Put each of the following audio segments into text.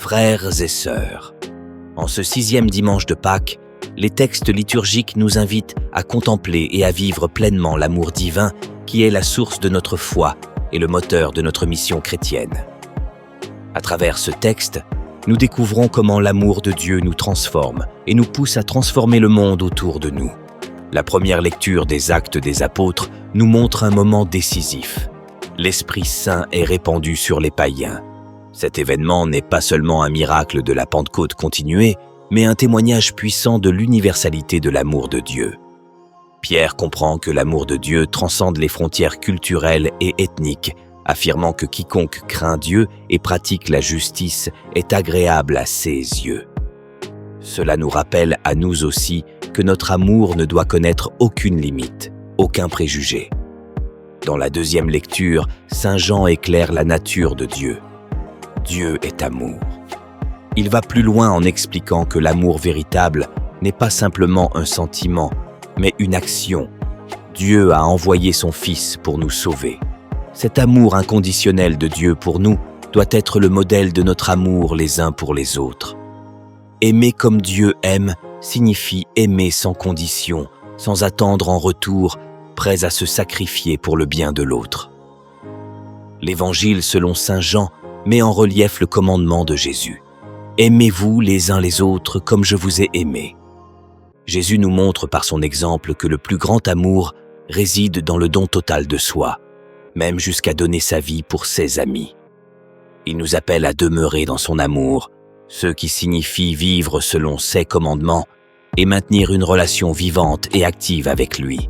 Frères et sœurs, en ce 6e dimanche de Pâques, les textes liturgiques nous invitent à contempler et à vivre pleinement l'amour divin qui est la source de notre foi et le moteur de notre mission chrétienne. À travers ce texte, nous découvrons comment l'amour de Dieu nous transforme et nous pousse à transformer le monde autour de nous. La première lecture des Actes des Apôtres nous montre un moment décisif. L'Esprit Saint est répandu sur les païens. Cet événement n'est pas seulement un miracle de la Pentecôte continuée, mais un témoignage puissant de l'universalité de l'amour de Dieu. Pierre comprend que l'amour de Dieu transcende les frontières culturelles et ethniques, affirmant que quiconque craint Dieu et pratique la justice est agréable à ses yeux. Cela nous rappelle à nous aussi que notre amour ne doit connaître aucune limite, aucun préjugé. Dans la deuxième lecture, Saint Jean éclaire la nature de Dieu. Dieu est amour. Il va plus loin en expliquant que l'amour véritable n'est pas simplement un sentiment, mais une action. Dieu a envoyé son Fils pour nous sauver. Cet amour inconditionnel de Dieu pour nous doit être le modèle de notre amour les uns pour les autres. Aimer comme Dieu aime signifie aimer sans condition, sans attendre en retour, prêts à se sacrifier pour le bien de l'autre. L'Évangile selon Saint Jean met en relief le commandement de Jésus. Aimez-vous les uns les autres comme je vous ai aimés. Jésus nous montre par son exemple que le plus grand amour réside dans le don total de soi, même jusqu'à donner sa vie pour ses amis. Il nous appelle à demeurer dans son amour, ce qui signifie vivre selon ses commandements et maintenir une relation vivante et active avec lui.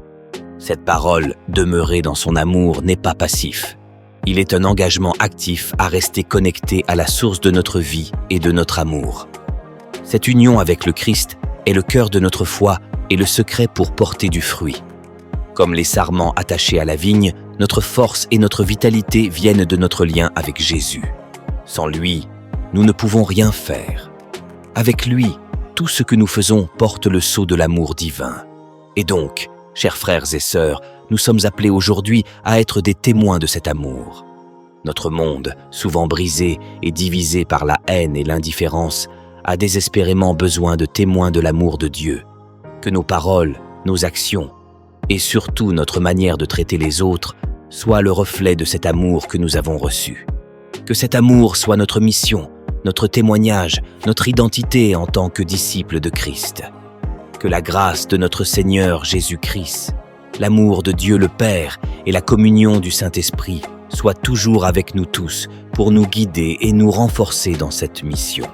Cette parole, demeurer dans son amour, n'est pas passif. Il est un engagement actif à rester connecté à la source de notre vie et de notre amour. Cette union avec le Christ est le cœur de notre foi et le secret pour porter du fruit. Comme les sarments attachés à la vigne, notre force et notre vitalité viennent de notre lien avec Jésus. Sans lui, nous ne pouvons rien faire. Avec lui, tout ce que nous faisons porte le sceau de l'amour divin. Et donc, chers frères et sœurs, nous sommes appelés aujourd'hui à être des témoins de cet amour. Notre monde, souvent brisé et divisé par la haine et l'indifférence, a désespérément besoin de témoins de l'amour de Dieu. Que nos paroles, nos actions et surtout notre manière de traiter les autres soient le reflet de cet amour que nous avons reçu. Que cet amour soit notre mission, notre témoignage, notre identité en tant que disciples de Christ. Que la grâce de notre Seigneur Jésus-Christ, l'amour de Dieu le Père et la communion du Saint-Esprit soient toujours avec nous tous pour nous guider et nous renforcer dans cette mission.